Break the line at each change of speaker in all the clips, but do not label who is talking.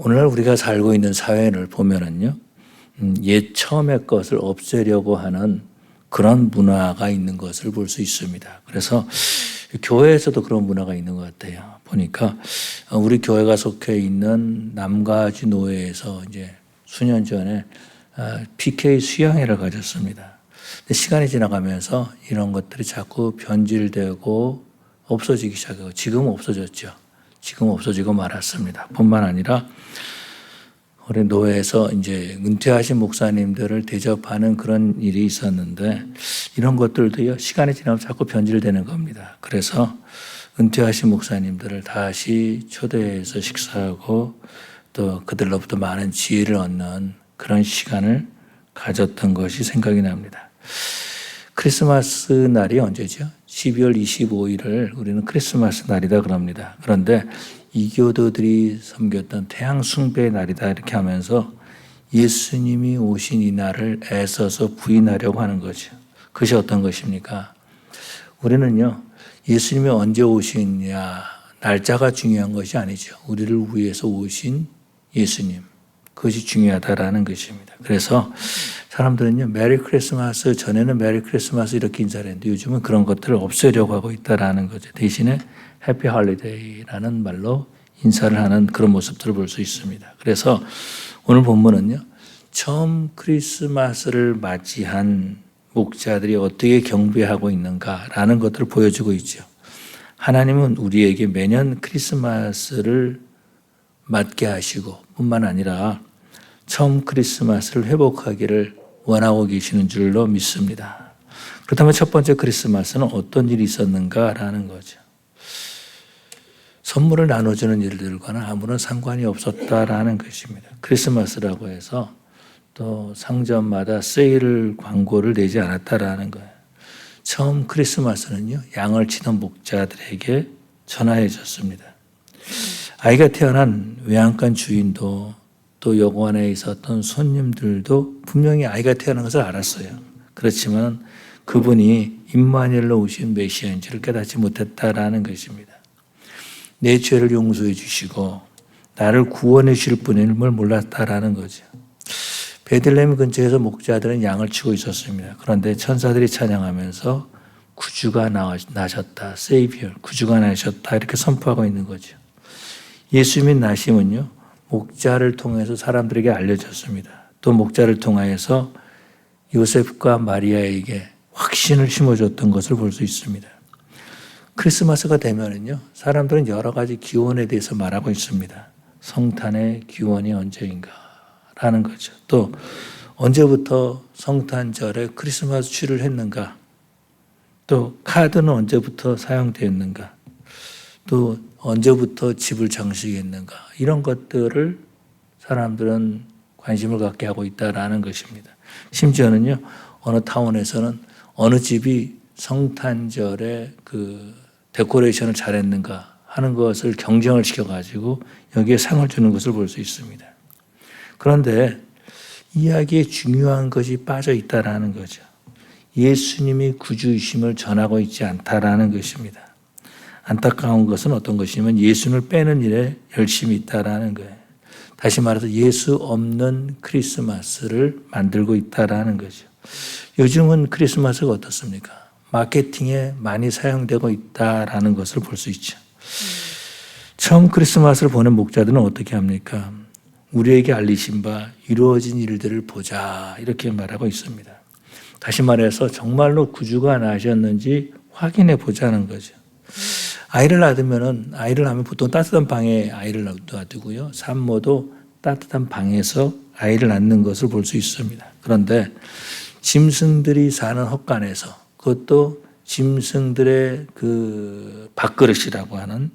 오늘날 우리가 살고 있는 사회를 보면은요, 옛 처음의 것을 없애려고 하는 그런 문화가 있는 것을 볼 수 있습니다. 그래서 교회에서도 그런 문화가 있는 것 같아요. 보니까 우리 교회가 속해 있는 남가주 노회에서 이제 수년 전에 PK 수양회를 가졌습니다. 근데 시간이 지나가면서 이런 것들이 자꾸 변질되고 없어지기 시작하고 지금은 없어졌죠. 지금 없어지고 말았습니다. 뿐만 아니라 우리 노회에서 이제 은퇴하신 목사님들을 대접하는 그런 일이 있었는데 이런 것들도요, 시간이 지나면 자꾸 변질되는 겁니다. 그래서 은퇴하신 목사님들을 다시 초대해서 식사하고 또 그들로부터 많은 지혜를 얻는 그런 시간을 가졌던 것이 생각이 납니다. 크리스마스 날이 언제죠? 12월 25일을 우리는 크리스마스 날이다 그럽니다. 그런데 이교도들이 섬겼던 태양 숭배의 날이다 이렇게 하면서 예수님이 오신 이 날을 애써서 부인하려고 하는 거죠. 그것이 어떤 것입니까? 우리는요, 예수님이 언제 오시냐 날짜가 중요한 것이 아니죠. 우리를 위해서 오신 예수님, 그것이 중요하다라는 것입니다. 그래서 사람들은요, 메리 크리스마스, 전에는 메리 크리스마스 이렇게 인사를 했는데 요즘은 그런 것들을 없애려고 하고 있다라는 거죠. 대신에 해피 할리데이라는 말로 인사를 하는 그런 모습들을 볼 수 있습니다. 그래서 오늘 본문은요, 처음 크리스마스를 맞이한 목자들이 어떻게 경배하고 있는가라는 것들을 보여주고 있죠. 하나님은 우리에게 매년 크리스마스를 맞게 하시고 뿐만 아니라 처음 크리스마스를 회복하기를 원하고 계시는 줄로 믿습니다. 그렇다면 첫 번째 크리스마스는 어떤 일이 있었는가라는 거죠. 선물을 나눠주는 일들과는 아무런 상관이 없었다라는 것입니다. 크리스마스라고 해서 또 상점마다 세일 광고를 내지 않았다라는 거예요. 처음 크리스마스는요, 양을 치던 목자들에게 전하해 줬습니다. 아이가 태어난 외양간 주인도 또 여관에 있었던 손님들도 분명히 아이가 태어난 것을 알았어요. 그렇지만 그분이 임마누엘로 오신 메시아인지를 깨닫지 못했다라는 것입니다. 내 죄를 용서해 주시고 나를 구원해 주실 분임을 몰랐다라는 거죠. 베들레헴 근처에서 목자들은 양을 치고 있었습니다. 그런데 천사들이 찬양하면서 구주가 나셨다, 세이비어, 구주가 나셨다 이렇게 선포하고 있는 거죠. 예수님의 나심은요, 목자를 통해서 사람들에게 알려졌습니다. 또 목자를 통하여서 요셉과 마리아에게 확신을 심어줬던 것을 볼 수 있습니다. 크리스마스가 되면은요, 사람들은 여러 가지 기원에 대해서 말하고 있습니다. 성탄의 기원이 언제인가라는 거죠. 또 언제부터 성탄절에 크리스마스 추를 했는가? 또 카드는 언제부터 사용되었는가? 또 언제부터 집을 장식했는가? 이런 것들을 사람들은 관심을 갖게 하고 있다라는 것입니다. 심지어는요, 어느 타운에서는 어느 집이 성탄절에 그 데코레이션을 잘했는가 하는 것을 경쟁을 시켜가지고 여기에 상을 주는 것을 볼 수 있습니다. 그런데 이야기에 중요한 것이 빠져 있다라는 거죠. 예수님이 구주이심을 전하고 있지 않다라는 것입니다. 안타까운 것은 어떤 것이냐면 예수님을 빼는 일에 열심히 있다라는 거예요. 다시 말해서 예수 없는 크리스마스를 만들고 있다라는 거죠. 요즘은 크리스마스가 어떻습니까? 마케팅에 많이 사용되고 있다라는 것을 볼 수 있죠. 처음 크리스마스를 보낸 목자들은 어떻게 합니까? 우리에게 알리신 바 이루어진 일들을 보자 이렇게 말하고 있습니다. 다시 말해서 정말로 구주가 나셨는지 확인해 보자는 거죠. 아이를 낳으면 보통 따뜻한 방에 아이를 놔두고요. 산모도 따뜻한 방에서 아이를 낳는 것을 볼 수 있습니다. 그런데 짐승들이 사는 헛간에서, 그것도 짐승들의 그 밥그릇이라고 하는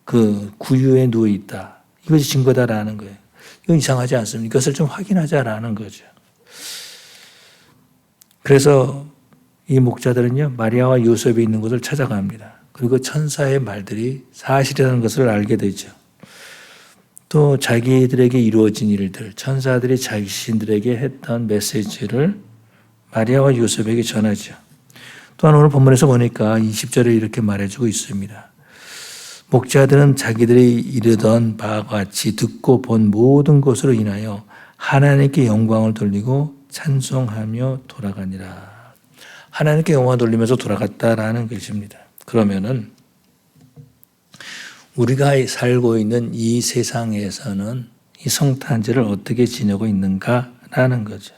그 구유에 누워 있다. 이것이 증거다라는 거예요. 이건 이상하지 않습니까? 이것을 좀 확인하자라는 거죠. 그래서 이 목자들은요, 마리아와 요셉이 있는 곳을 찾아갑니다. 그리고 천사의 말들이 사실이라는 것을 알게 되죠. 또 자기들에게 이루어진 일들, 천사들이 자신들에게 했던 메시지를 마리아와 요셉에게 전하죠. 또한 오늘 본문에서 보니까 20절에 이렇게 말해주고 있습니다. 목자들은 자기들이 이르던 바와 같이 듣고 본 모든 것으로 인하여 하나님께 영광을 돌리고 찬송하며 돌아가니라. 하나님께 영광을 돌리면서 돌아갔다라는 것입니다. 그러면은 우리가 살고 있는 이 세상에서는 이 성탄절을 어떻게 지내고 있는가라는 거죠.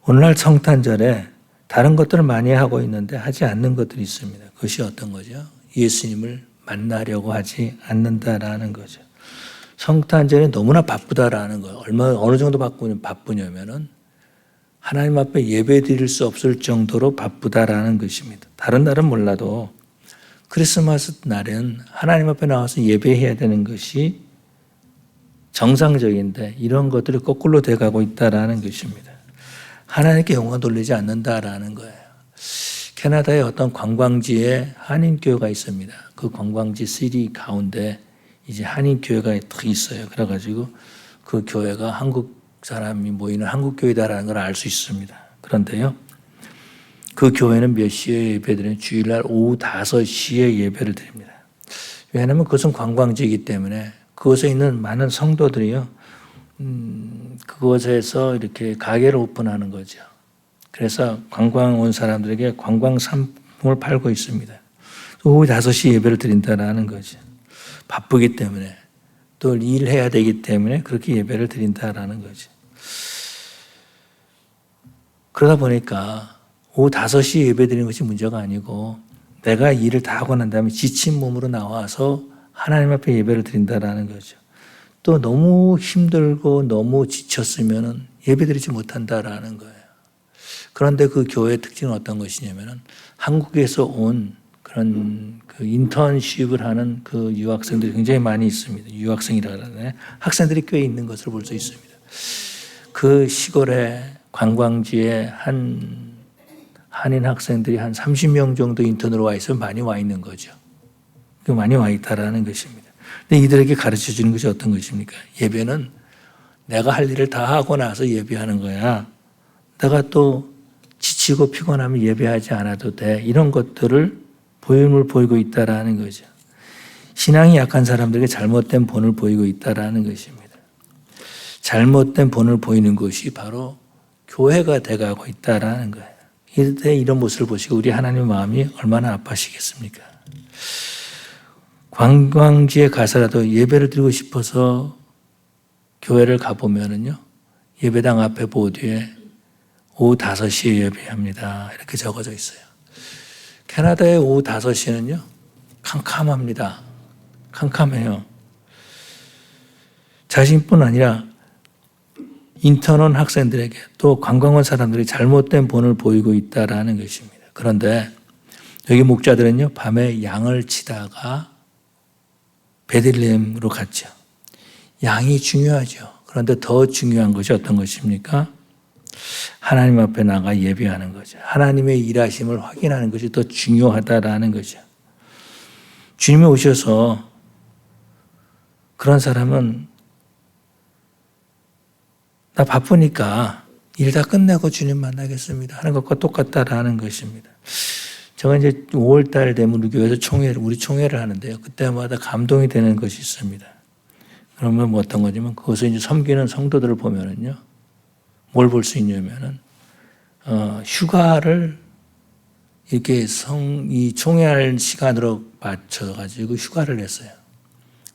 오늘날 성탄절에 다른 것들을 많이 하고 있는데 하지 않는 것들이 있습니다. 그것이 어떤 거죠? 예수님을 만나려고 하지 않는다라는 거죠. 성탄절에 너무나 바쁘다라는 거예요. 어느 정도 바쁘냐면은 하나님 앞에 예배 드릴 수 없을 정도로 바쁘다라는 것입니다. 다른 날은 몰라도 크리스마스 날은 하나님 앞에 나와서 예배해야 되는 것이 정상적인데 이런 것들이 거꾸로 돼가고 있다라는 것입니다. 하나님께 영광 돌리지 않는다라는 거예요. 캐나다의 어떤 관광지에 한인교회가 있습니다. 그 관광지 시리 가운데 이제 한인교회가 더 있어요. 그래가지고 그 교회가 한국 사람이 모이는 한국교회다라는 걸 알 수 있습니다. 그런데요, 그 교회는 몇 시에 예배드리는 주일날 오후 5시에 예배를 드립니다. 왜냐하면 그것은 관광지이기 때문에 그곳에 있는 많은 성도들이요, 그곳에서 이렇게 가게를 오픈하는 거죠. 그래서 관광 온 사람들에게 관광 상품을 팔고 있습니다. 오후 5시 예배를 드린다라는 거죠. 바쁘기 때문에 또 일해야 되기 때문에 그렇게 예배를 드린다라는 거죠. 그러다 보니까 오후 5시 예배 드리는 것이 문제가 아니고 내가 일을 다 하고 난 다음에 지친 몸으로 나와서 하나님 앞에 예배를 드린다라는 거죠. 또 너무 힘들고 너무 지쳤으면 예배 드리지 못한다라는 거예요. 그런데 그 교회의 특징은 어떤 것이냐면은 한국에서 온 그런 그 인턴십을 하는 그 유학생들이 굉장히 많이 있습니다. 유학생이라 그러네. 학생들이 꽤 있는 것을 볼 수 있습니다. 그 시골의 관광지에 한인 학생들이 한 30명 정도 인턴으로 와 있으면 많이 와 있는 거죠. 많이 와 있다라는 것입니다. 근데 이들에게 가르쳐 주는 것이 어떤 것입니까? 예배는 내가 할 일을 다 하고 나서 예배하는 거야. 내가 또 지치고 피곤하면 예배하지 않아도 돼. 이런 것들을 보임을 보이고 있다라는 거죠. 신앙이 약한 사람들에게 잘못된 본을 보이고 있다라는 것입니다. 잘못된 본을 보이는 것이 바로 교회가 돼가고 있다라는 거예요. 이때 이런 모습을 보시고 우리 하나님의 마음이 얼마나 아파하시겠습니까? 관광지에 가서라도 예배를 드리고 싶어서 교회를 가보면은요, 예배당 앞에 보드에 오후 5시에 예배합니다. 이렇게 적어져 있어요. 캐나다의 오후 5시는요, 캄캄합니다. 캄캄해요. 자신뿐 아니라 인턴 학생들에게 또 관광 온 사람들이 잘못된 본을 보이고 있다라는 것입니다. 그런데 여기 목자들은요, 밤에 양을 치다가 베들레헴으로 갔죠. 양이 중요하죠. 그런데 더 중요한 것이 어떤 것입니까? 하나님 앞에 나가 예배하는 거죠. 하나님의 일하심을 확인하는 것이 더 중요하다라는 거죠. 주님이 오셔서 그런 사람은 나 바쁘니까 일 다 끝내고 주님 만나겠습니다 하는 것과 똑같다라는 것입니다. 제가 이제 5월달 되면 우리 교회에서 우리 총회를 하는데요. 그때마다 감동이 되는 것이 있습니다. 그러면 뭐 어떤 거냐면 그것을 이제 섬기는 성도들을 보면은요, 뭘 볼 수 있냐면은 휴가를 이렇게 이 총회할 시간으로 맞춰가지고 휴가를 냈어요.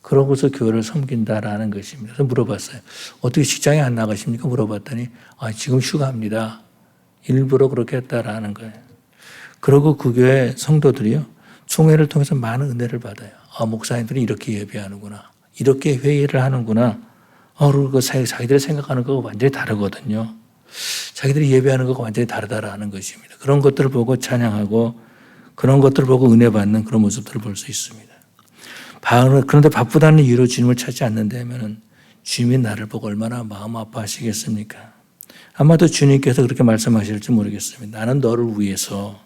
그러고서 교회를 섬긴다라는 것입니다. 그래서 물어봤어요. 어떻게 직장에 안 나가십니까? 물어봤더니 지금 휴가입니다. 일부러 그렇게 했다라는 거예요. 그리고 그 교회 성도들이요, 총회를 통해서 많은 은혜를 받아요. 목사님들이 이렇게 예배하는구나. 이렇게 회의를 하는구나. 그리고 자기들이 생각하는 거가 완전히 다르거든요. 자기들이 예배하는 거가 완전히 다르다라는 것입니다. 그런 것들을 보고 찬양하고 그런 것들을 보고 은혜 받는 그런 모습들을 볼 수 있습니다. 그런데 바쁘다는 이유로 주님을 찾지 않는다면 주님이 나를 보고 얼마나 마음 아파하시겠습니까? 아마도 주님께서 그렇게 말씀하실지 모르겠습니다. 나는 너를 위해서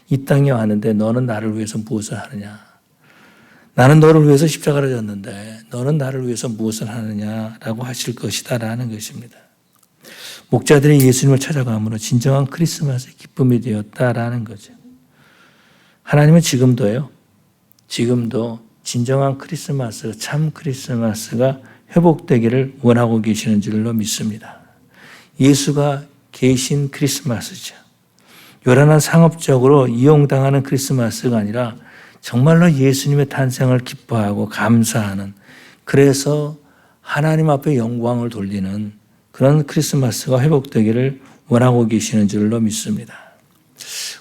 이 땅에 왔는데 너는 나를 위해서 무엇을 하느냐? 나는 너를 위해서 십자가를 졌는데 너는 나를 위해서 무엇을 하느냐라고 하실 것이다라는 것입니다. 목자들이 예수님을 찾아감으로 진정한 크리스마스의 기쁨이 되었다라는 거죠. 하나님은 지금도요, 지금도 진정한 크리스마스, 참 크리스마스가 회복되기를 원하고 계시는 줄로 믿습니다. 예수가 계신 크리스마스죠. 요란한 상업적으로 이용당하는 크리스마스가 아니라 정말로 예수님의 탄생을 기뻐하고 감사하는, 그래서 하나님 앞에 영광을 돌리는 그런 크리스마스가 회복되기를 원하고 계시는 줄로 믿습니다.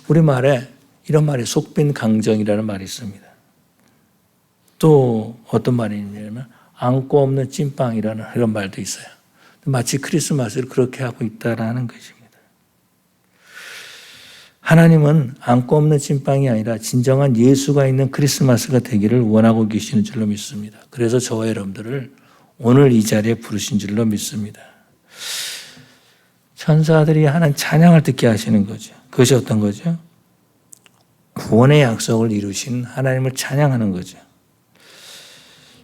우리말에 이런 말이 속빈 강정이라는 말이 있습니다. 또 어떤 말이 있냐면 안고 없는 찐빵이라는 이런 말도 있어요. 마치 크리스마스를 그렇게 하고 있다라는 것입니다. 하나님은 안고 없는 찐빵이 아니라 진정한 예수가 있는 크리스마스가 되기를 원하고 계시는 줄로 믿습니다. 그래서 저와 여러분들을 오늘 이 자리에 부르신 줄로 믿습니다. 천사들이 하는 찬양을 듣게 하시는 거죠. 그것이 어떤 거죠? 구원의 약속을 이루신 하나님을 찬양하는 거죠.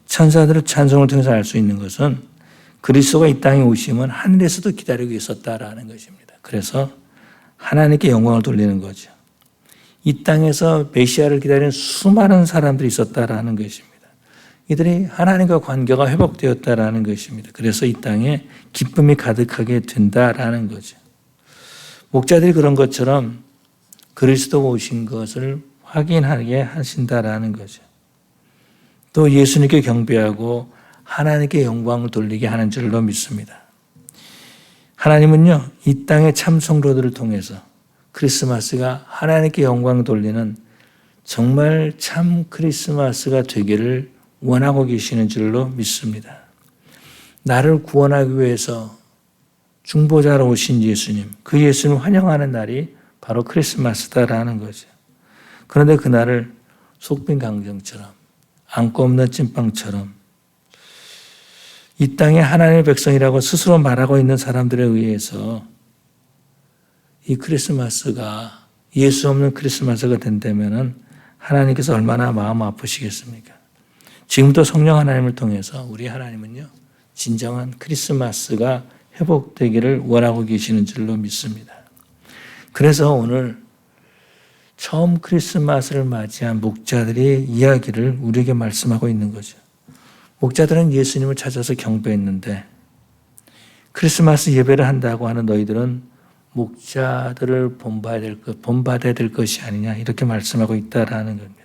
천사들의 찬송을 통해서 알 수 있는 것은 그리스도가 이 땅에 오심은 하늘에서도 기다리고 있었다라는 것입니다. 그래서 하나님께 영광을 돌리는 거죠. 이 땅에서 메시아를 기다리는 수많은 사람들이 있었다라는 것입니다. 이들이 하나님과 관계가 회복되었다라는 것입니다. 그래서 이 땅에 기쁨이 가득하게 된다라는 거죠. 목자들이 그런 것처럼 그리스도가 오신 것을 확인하게 하신다라는 거죠. 또 예수님께 경배하고 하나님께 영광을 돌리게 하는 줄로 믿습니다. 하나님은요, 이 땅의 참 성도들을 통해서 크리스마스가 하나님께 영광 돌리는 정말 참 크리스마스가 되기를 원하고 계시는 줄로 믿습니다. 나를 구원하기 위해서 중보자로 오신 예수님, 그 예수님을 환영하는 날이 바로 크리스마스다라는 거죠. 그런데 그날을 속빈 강정처럼, 안고 없는 찐빵처럼 이 땅의 하나님의 백성이라고 스스로 말하고 있는 사람들에 의해서 이 크리스마스가 예수 없는 크리스마스가 된다면 하나님께서 얼마나 마음 아프시겠습니까? 지금도 성령 하나님을 통해서 우리 하나님은요, 진정한 크리스마스가 회복되기를 원하고 계시는 줄로 믿습니다. 그래서 오늘 처음 크리스마스를 맞이한 목자들의 이야기를 우리에게 말씀하고 있는 거죠. 목자들은 예수님을 찾아서 경배했는데 크리스마스 예배를 한다고 하는 너희들은 목자들을 본받아야 될 것이 아니냐, 이렇게 말씀하고 있다라는 겁니다.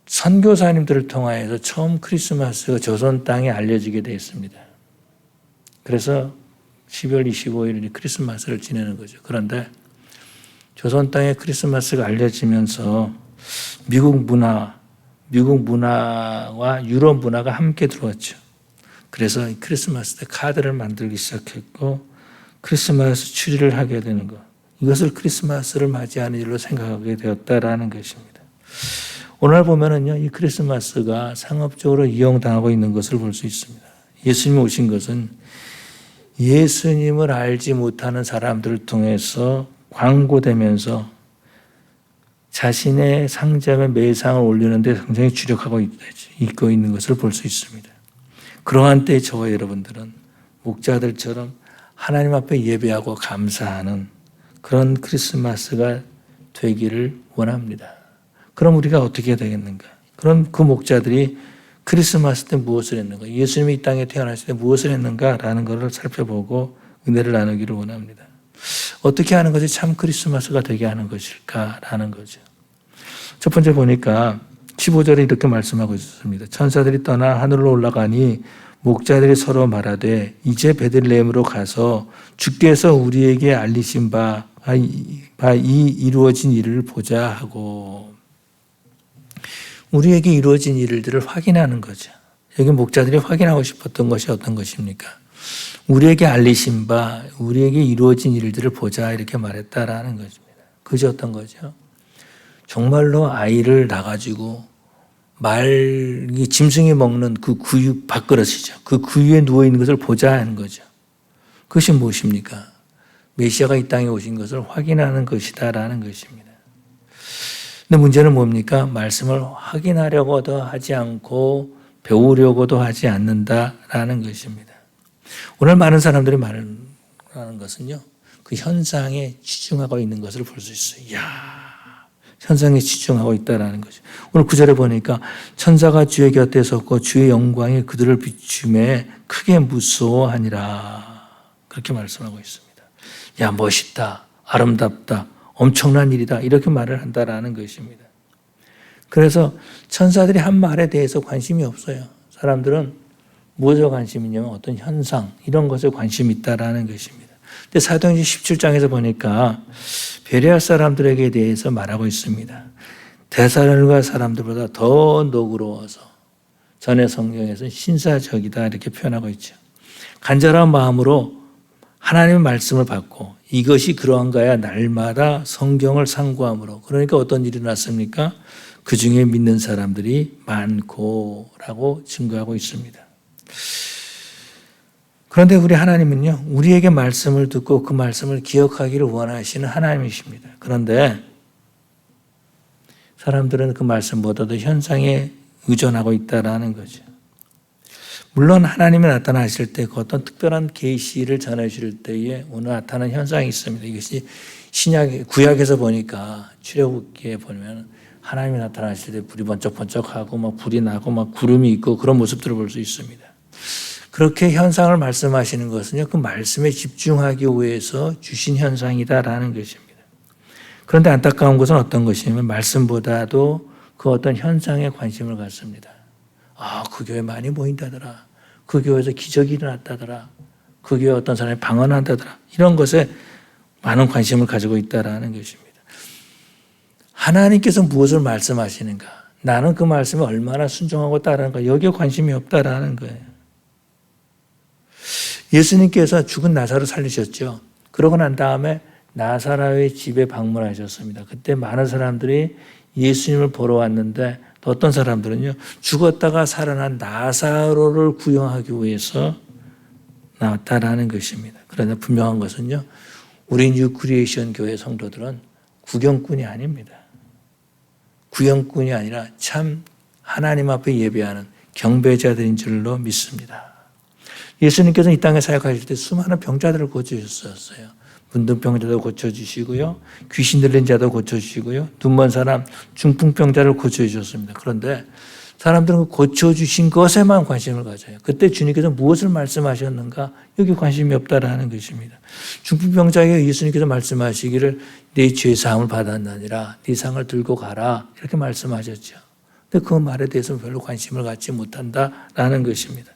선교사님들을 통하여서 처음 크리스마스가 조선 땅에 알려지게 되었습니다. 그래서 12월 25일 크리스마스를 지내는 거죠. 그런데 조선 땅에 크리스마스가 알려지면서 미국 문화와 유럽 문화가 함께 들어왔죠. 그래서 크리스마스 때 카드를 만들기 시작했고 크리스마스 추리를 하게 되는 것, 이것을 크리스마스를 맞이하는 일로 생각하게 되었다라는 것입니다. 오늘 보면은요, 이 크리스마스가 상업적으로 이용당하고 있는 것을 볼 수 있습니다. 예수님이 오신 것은 예수님을 알지 못하는 사람들을 통해서 광고되면서 자신의 상점에 매상을 올리는 데 굉장히 주력하고 있고 있는 것을 볼 수 있습니다. 그러한 때에 저와 여러분들은 목자들처럼 하나님 앞에 예배하고 감사하는 그런 크리스마스가 되기를 원합니다. 그럼 우리가 어떻게 해야 되겠는가? 그럼 그 목자들이 크리스마스 때 무엇을 했는가? 예수님이 이 땅에 태어나실 때 무엇을 했는가라는 것을 살펴보고 은혜를 나누기를 원합니다. 어떻게 하는 것이 참 크리스마스가 되게 하는 것일까라는 거죠. 첫 번째 보니까 15절에 이렇게 말씀하고 있습니다. 천사들이 떠나 하늘로 올라가니 목자들이 서로 말하되 이제 베들레헴으로 가서 주께서 우리에게 알리신 바 이 이루어진 일을 보자 하고, 우리에게 이루어진 일들을 확인하는 거죠. 여기 목자들이 확인하고 싶었던 것이 어떤 것입니까? 우리에게 알리신 바, 우리에게 이루어진 일들을 보자, 이렇게 말했다라는 것입니다. 그것이 어떤 거죠? 정말로 아이를 낳아가지고 짐승이 먹는 그 구유 밥그릇이죠. 그 구유에 누워있는 것을 보자 하는 거죠. 그것이 무엇입니까? 메시아가 이 땅에 오신 것을 확인하는 것이다라는 것입니다. 근데 문제는 뭡니까? 말씀을 확인하려고도 하지 않고 배우려고도 하지 않는다라는 것입니다. 오늘 많은 사람들이 말하는 것은요, 그 현상에 치중하고 있는 것을 볼 수 있어요. 이야, 현상에 집중하고 있다라는 거죠. 오늘 9절에 보니까 천사가 주의 곁에 섰고 주의 영광이 그들을 비춤에 크게 무서워하니라. 그렇게 말씀하고 있습니다. 야, 멋있다, 아름답다, 엄청난 일이다, 이렇게 말을 한다라는 것입니다. 그래서 천사들이 한 말에 대해서 관심이 없어요. 사람들은 무엇에 관심이 있냐면 어떤 현상, 이런 것에 관심이 있다라는 것입니다. 근데 사도행전 17장에서 보니까 베레아 사람들에게 대해서 말하고 있습니다. 데살로니가 사람들보다 더 너그러워서 전에 성경에서는 신사적이다, 이렇게 표현하고 있죠. 간절한 마음으로 하나님의 말씀을 받고 이것이 그러한가야 날마다 성경을 상고함으로. 그러니까 어떤 일이 났습니까? 그 중에 믿는 사람들이 많고라고 증거하고 있습니다. 그런데 우리 하나님은요, 우리에게 말씀을 듣고 그 말씀을 기억하기를 원하시는 하나님이십니다. 그런데 사람들은 그 말씀보다도 현상에 의존하고 있다라는 거죠. 물론 하나님이 나타나실 때 그 어떤 특별한 계시를 전해주실 때에 오늘 나타나는 현상이 있습니다. 이것이 구약에서 보니까 출애굽기에 보면 하나님이 나타나실 때 불이 번쩍번쩍하고 막 불이 나고 막 구름이 있고 그런 모습들을 볼 수 있습니다. 그렇게 현상을 말씀하시는 것은요, 그 말씀에 집중하기 위해서 주신 현상이다라는 것입니다. 그런데 안타까운 것은 어떤 것이냐면 말씀보다도 그 어떤 현상에 관심을 갖습니다. 아, 그 교회 많이 모인다더라. 그 교회에서 기적이 일어났다더라. 그 교회 어떤 사람이 방언한다더라. 이런 것에 많은 관심을 가지고 있다라는 것입니다. 하나님께서 무엇을 말씀하시는가? 나는 그 말씀에 얼마나 순종하고 따르는가? 여기에 관심이 없다라는 거예요. 예수님께서 죽은 나사로를 살리셨죠. 그러고 난 다음에 나사로의 집에 방문하셨습니다. 그때 많은 사람들이 예수님을 보러 왔는데 또 어떤 사람들은요, 죽었다가 살아난 나사로를 구경하기 위해서 나왔다라는 것입니다. 그러나 분명한 것은요, 우리 뉴 크리에이션 교회 성도들은 구경꾼이 아닙니다. 구경꾼이 아니라 참 하나님 앞에 예배하는 경배자들인 줄로 믿습니다. 예수님께서는 이 땅에 사역하실 때 수많은 병자들을 고쳐주셨어요. 문둥병자도 고쳐주시고요, 귀신 들린 자도 고쳐주시고요, 눈먼 사람, 중풍병자를 고쳐주셨습니다. 그런데 사람들은 그 고쳐주신 것에만 관심을 가져요. 그때 주님께서 무엇을 말씀하셨는가? 여기 관심이 없다라는 것입니다. 중풍병자에게 예수님께서 말씀하시기를 네 죄사함을 받았느니라, 네 상을 들고 가라, 이렇게 말씀하셨죠. 근데 그 말에 대해서는 별로 관심을 갖지 못한다라는 것입니다.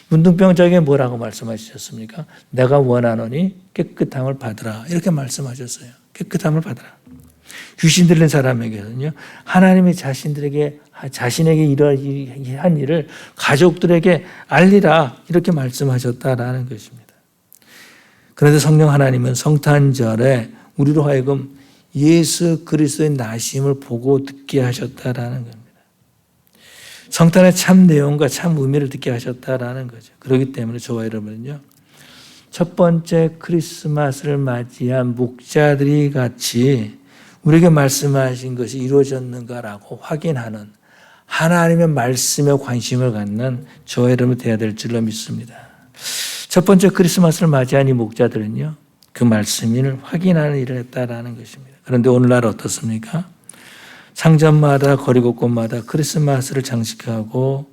문둥병자에게 뭐라고 말씀하셨습니까? 내가 원하노니 깨끗함을 받으라, 이렇게 말씀하셨어요. 깨끗함을 받으라. 귀신 들린 사람에게는요, 하나님이 자신에게 이러한 일을 가족들에게 알리라, 이렇게 말씀하셨다라는 것입니다. 그런데 성령 하나님은 성탄절에 우리로 하여금 예수 그리스도의 나심을 보고 듣게 하셨다라는 겁니다. 성탄의 참 내용과 참 의미를 듣게 하셨다라는 거죠. 그렇기 때문에 저와 여러분은요, 첫 번째 크리스마스를 맞이한 목자들이 같이 우리에게 말씀하신 것이 이루어졌는가라고 확인하는 하나님의 말씀에 관심을 갖는 저와 여러분이 되어야 될 줄로 믿습니다. 첫 번째 크리스마스를 맞이한 이 목자들은요, 그 말씀을 확인하는 일을 했다라는 것입니다. 그런데 오늘날 어떻습니까? 상점마다 거리 곳곳마다 크리스마스를 장식하고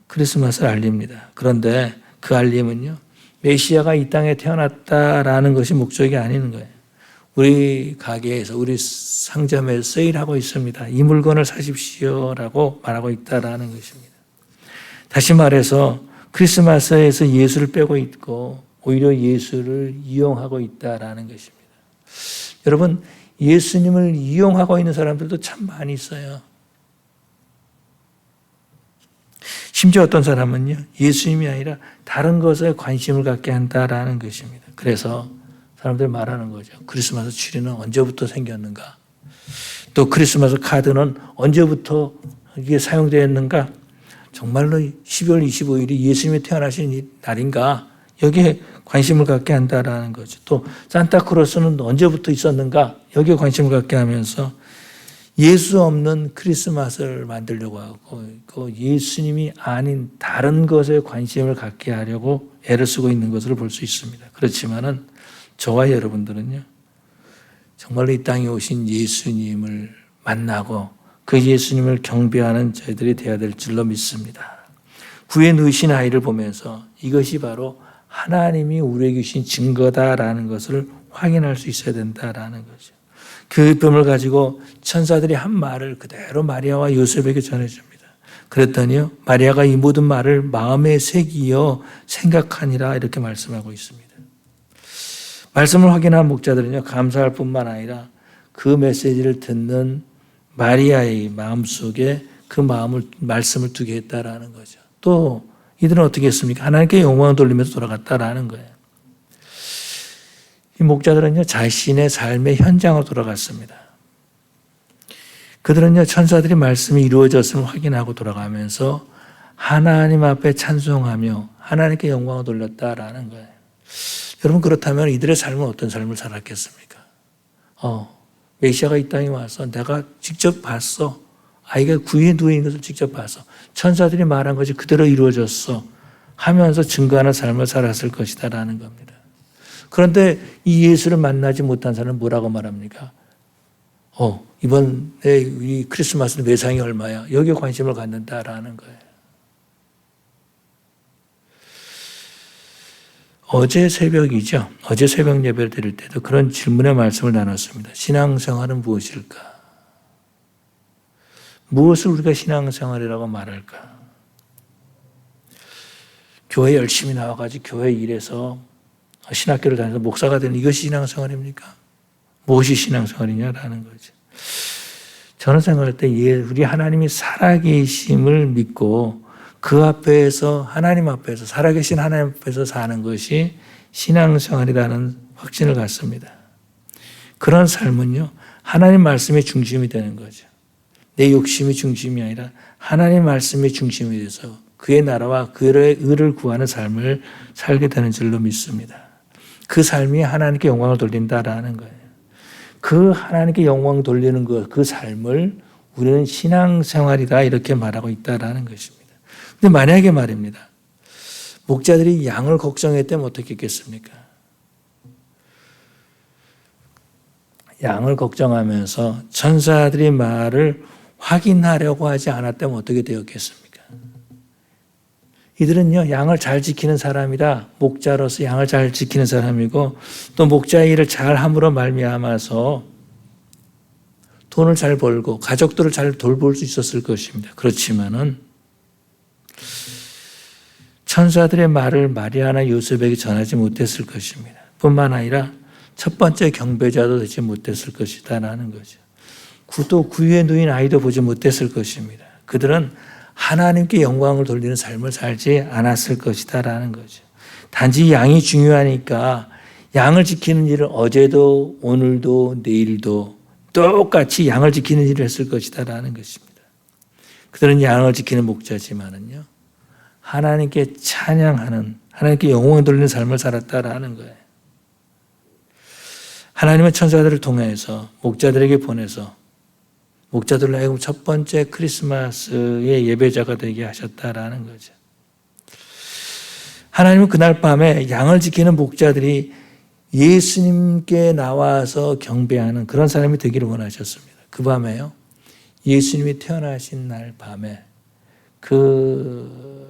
크리스마스를 알립니다. 그런데 그 알림은요, 메시아가 이 땅에 태어났다라는 것이 목적이 아닌 거예요. 우리 가게에서, 우리 상점에서 세일하고 있습니다. 이 물건을 사십시오라고 말하고 있다라는 것입니다. 다시 말해서 크리스마스에서 예수를 빼고 있고 오히려 예수를 이용하고 있다라는 것입니다. 여러분, 예수님을 이용하고 있는 사람들도 참 많이 있어요. 심지어 어떤 사람은요, 예수님이 아니라 다른 것에 관심을 갖게 한다라는 것입니다. 그래서 사람들이 말하는 거죠. 크리스마스 추리는 언제부터 생겼는가? 또 크리스마스 카드는 언제부터 이게 사용되었는가? 정말로 12월 25일이 예수님이 태어나신 날인가? 여기에 관심을 갖게 한다라는 거죠. 또 산타크로스는 언제부터 있었는가? 여기에 관심을 갖게 하면서 예수 없는 크리스마스를 만들려고 하고 그 예수님이 아닌 다른 것에 관심을 갖게 하려고 애를 쓰고 있는 것을 볼 수 있습니다. 그렇지만은 저와 여러분들은요, 정말로 이 땅에 오신 예수님을 만나고 그 예수님을 경배하는 저희들이 되어야 될 줄로 믿습니다. 구에 누이신 아이를 보면서 이것이 바로 하나님이 우리에게 주신 증거다라는 것을 확인할 수 있어야 된다라는 거죠. 그 쁨을 가지고 천사들이 한 말을 그대로 마리아와 요셉에게 전해줍니다. 그랬더니요, 마리아가 이 모든 말을 마음에 새기어 생각하니라 이렇게 말씀하고 있습니다. 말씀을 확인한 목자들은요, 감사할 뿐만 아니라 그 메시지를 듣는 마리아의 마음속에 그 말씀을 두게 했다라는 거죠. 또 이들은 어떻게 했습니까? 하나님께 영광을 돌리면서 돌아갔다라는 거예요. 이 목자들은요, 자신의 삶의 현장으로 돌아갔습니다. 그들은요, 천사들이 말씀이 이루어졌음을 확인하고 돌아가면서 하나님 앞에 찬송하며 하나님께 영광을 돌렸다라는 거예요. 여러분, 그렇다면 이들의 삶은 어떤 삶을 살았겠습니까? 메시아가 이 땅에 와서 내가 직접 봤어. 아이가 구에 누워 있는 것을 직접 봤어. 천사들이 말한 것이 그대로 이루어졌어. 하면서 증거하는 삶을 살았을 것이다라는 겁니다. 그런데 이 예수를 만나지 못한 사람은 뭐라고 말합니까? 이번에 이 크리스마스는 매상이 얼마야? 여기에 관심을 갖는다라는 거예요. 어제 새벽이죠. 어제 새벽 예배를 드릴 때도 그런 질문의 말씀을 나눴습니다. 신앙생활은 무엇일까? 무엇을 우리가 신앙생활이라고 말할까? 교회 열심히 나와가지고 교회 일해서 신학교를 다녀서 목사가 되는 이것이 신앙생활입니까? 무엇이 신앙생활이냐라는 거죠. 저는 생각할 때 우리 하나님이 살아계심을 믿고 그 앞에서 하나님 앞에서 살아계신 하나님 앞에서 사는 것이 신앙생활이라는 확신을 갖습니다. 그런 삶은요, 하나님 말씀이 중심이 되는 거죠. 내 욕심이 중심이 아니라 하나님 말씀이 중심이 돼서 그의 나라와 그의 의를 구하는 삶을 살게 되는 줄로 믿습니다. 그 삶이 하나님께 영광을 돌린다라는 거예요. 그 하나님께 영광 돌리는 그 삶을 우리는 신앙생활이다 이렇게 말하고 있다라는 것입니다. 근데 만약에 말입니다. 목자들이 양을 걱정했다면 어떻게 했겠습니까? 양을 걱정하면서 천사들의 말을 확인하려고 하지 않았다면 어떻게 되었겠습니까? 이들은요, 양을 잘 지키는 사람이라 목자로서 양을 잘 지키는 사람이고 또 목자의 일을 잘 함으로 말미암아서 돈을 잘 벌고 가족들을 잘 돌볼 수 있었을 것입니다. 그렇지만은 천사들의 말을 마리아나 요셉에게 전하지 못했을 것입니다. 뿐만 아니라 첫 번째 경배자도 되지 못했을 것이다라는 거죠. 또 구유에 누인 아이도 보지 못했을 것입니다. 그들은 하나님께 영광을 돌리는 삶을 살지 않았을 것이다라는 거죠. 단지 양이 중요하니까 양을 지키는 일을 어제도 오늘도 내일도 똑같이 양을 지키는 일을 했을 것이다라는 것입니다. 그들은 양을 지키는 목자지만은요, 하나님께 찬양하는, 하나님께 영광을 돌리는 삶을 살았다라는 거예요. 하나님은 천사들을 통해서 목자들에게 보내서 목자들로 하여금 첫 번째 크리스마스의 예배자가 되게 하셨다라는 거죠. 하나님은 그날 밤에 양을 지키는 목자들이 예수님께 나와서 경배하는 그런 사람이 되기를 원하셨습니다. 그 밤에요, 예수님이 태어나신 날 밤에 그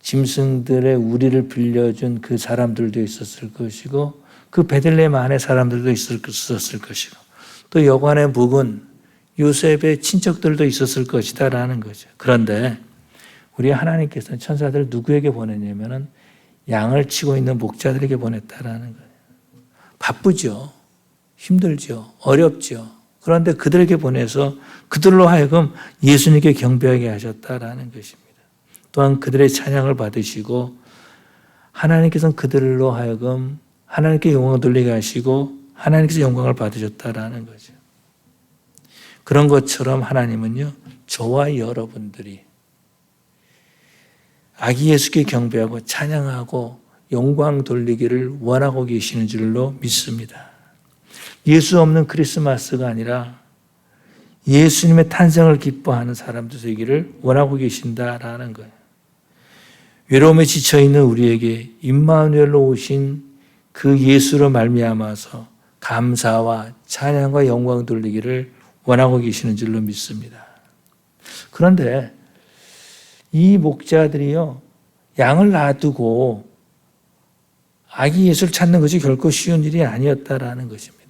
짐승들의 우리를 빌려준 그 사람들도 있었을 것이고 그 베들레헴 안에 사람들도 있었을 것이고 또 여관에 묵은 요셉의 친척들도 있었을 것이다라는 거죠. 그런데 우리 하나님께서는 천사들을 누구에게 보냈냐면은 양을 치고 있는 목자들에게 보냈다라는 거예요. 바쁘죠. 힘들죠. 어렵죠. 그런데 그들에게 보내서 그들로 하여금 예수님께 경배하게 하셨다라는 것입니다. 또한 그들의 찬양을 받으시고 하나님께서는 그들로 하여금 하나님께 영광을 돌리게 하시고 하나님께서 영광을 받으셨다라는 거죠. 그런 것처럼 하나님은요, 저와 여러분들이 아기 예수께 경배하고 찬양하고 영광 돌리기를 원하고 계시는 줄로 믿습니다. 예수 없는 크리스마스가 아니라 예수님의 탄생을 기뻐하는 사람들 되기를 원하고 계신다라는 거예요. 외로움에 지쳐있는 우리에게 임마누엘로 오신 그 예수로 말미암아서 감사와 찬양과 영광 돌리기를 원하고 계시는 줄로 믿습니다. 그런데 이 목자들이요, 양을 놔두고 아기 예수를 찾는 것이 결코 쉬운 일이 아니었다라는 것입니다.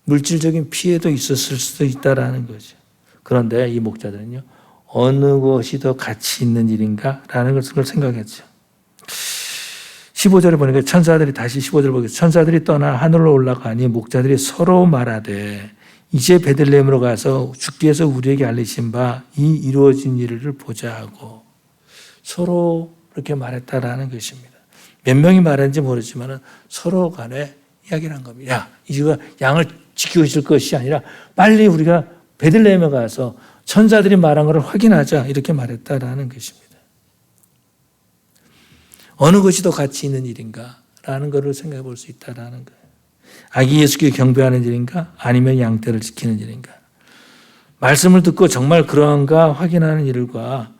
물질적인 피해도 있었을 수도 있다라는 거죠. 그런데 이 목자들은요, 어느 것이 더 가치 있는 일인가? 라는 것을 생각했죠. 15절에 보니까 천사들이, 다시 15절 보겠습니다. 천사들이 떠나 하늘로 올라가니 목자들이 서로 말하되 이제 베들레헴으로 가서 주께서 우리에게 알리신 바 이 이루어진 일을 보자 하고 서로 이렇게 말했다라는 것입니다. 몇 명이 말했는지 모르지만 서로 간에 이야기를 한 겁니다. 야, 이거 양을 지키실 것이 아니라 빨리 우리가 베들레헴에 가서 천사들이 말한 것을 확인하자, 이렇게 말했다라는 것입니다. 어느 것이 더 가치 있는 일인가? 라는 것을 생각해 볼 수 있다라는 거예요. 아기 예수께 경배하는 일인가? 아니면 양떼를 지키는 일인가? 말씀을 듣고 정말 그러한가 확인하는 일과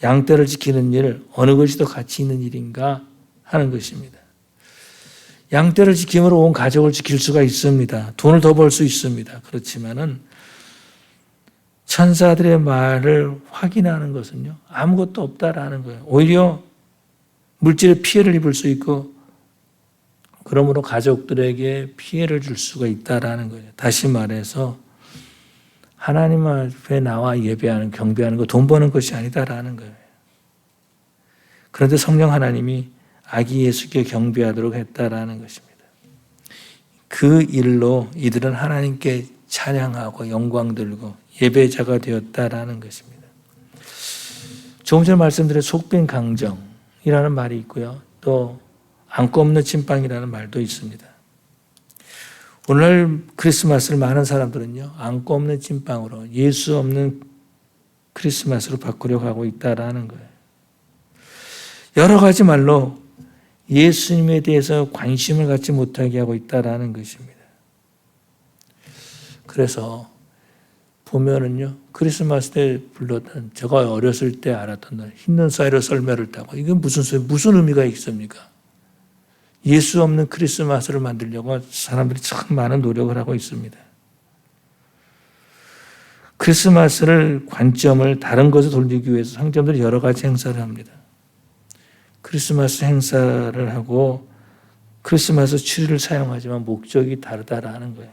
양떼를 지키는 일, 어느 것이 더 가치 있는 일인가 하는 것입니다. 양떼를 지킴으로 온 가족을 지킬 수가 있습니다. 돈을 더 벌 수 있습니다. 그렇지만은 천사들의 말을 확인하는 것은요, 아무것도 없다라는 거예요. 오히려 물질의 피해를 입을 수 있고, 그러므로 가족들에게 피해를 줄 수가 있다라는 거예요. 다시 말해서 하나님 앞에 나와 예배하는, 경배하는 거 돈 버는 것이 아니다라는 거예요. 그런데 성령 하나님이 아기 예수께 경배하도록 했다라는 것입니다. 그 일로 이들은 하나님께 찬양하고 영광 들고 예배자가 되었다라는 것입니다. 조금 전에 말씀드린 속빈 강정이라는 말이 있고요. 또 안고 없는 찐빵이라는 말도 있습니다. 오늘 크리스마스를 많은 사람들은요, 안고 없는 찐빵으로, 예수 없는 크리스마스로 바꾸려고 하고 있다라는 거예요. 여러 가지 말로 예수님에 대해서 관심을 갖지 못하게 하고 있다라는 것입니다. 그래서 보면은요, 크리스마스 때 불렀던, 제가 어렸을 때 알았던 노래, 흰눈 사이로 썰매를 타고, 이건 무슨 의미가 있습니까? 예수 없는 크리스마스를 만들려고 사람들이 참 많은 노력을 하고 있습니다. 크리스마스를 관점을 다른 것에 돌리기 위해서 상점들이 여러 가지 행사를 합니다. 크리스마스 행사를 하고 크리스마스 트리를 사용하지만 목적이 다르다라는 거예요.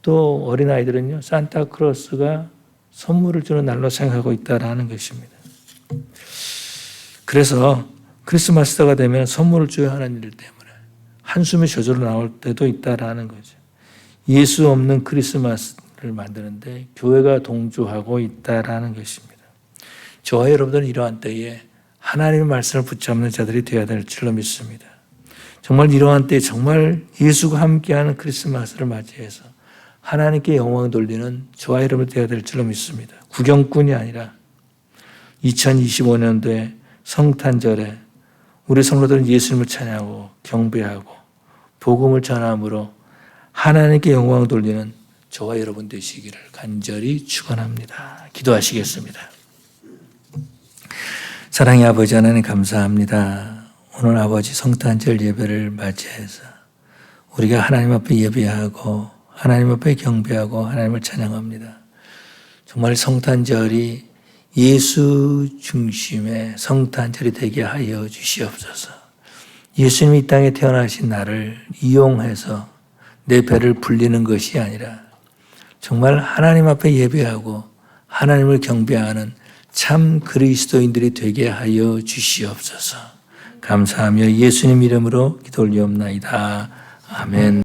또 어린아이들은요, 산타크로스가 선물을 주는 날로 생각하고 있다라는 것입니다. 그래서 크리스마스가 되면 선물을 줘야 하는 일 때문에 한숨이 저절로 나올 때도 있다라는 거죠. 예수 없는 크리스마스를 만드는데 교회가 동조하고 있다라는 것입니다. 저와 여러분들은 이러한 때에 하나님의 말씀을 붙잡는 자들이 되어야 될 줄로 믿습니다. 정말 이러한 때에 정말 예수가 함께하는 크리스마스를 맞이해서 하나님께 영광을 돌리는 저와 여러분 되어야 될 줄로 믿습니다. 구경꾼이 아니라 2025년도에 성탄절에 우리 성도들은 예수님을 찬양하고 경배하고 복음을 전함으로 하나님께 영광을 돌리는 저와 여러분 되시기를 간절히 축원합니다. 기도하시겠습니다. 사랑의 아버지 하나님 감사합니다. 오늘 아버지 성탄절 예배를 맞이해서 우리가 하나님 앞에 예배하고 하나님 앞에 경배하고 하나님을 찬양합니다. 정말 성탄절이 예수 중심의 성탄절이 되게 하여 주시옵소서. 예수님이 이 땅에 태어나신 날을 이용해서 내 배를 불리는 것이 아니라 정말 하나님 앞에 예배하고 하나님을 경배하는 참 그리스도인들이 되게 하여 주시옵소서. 감사하며 예수님 이름으로 기도 올리옵나이다. 아멘.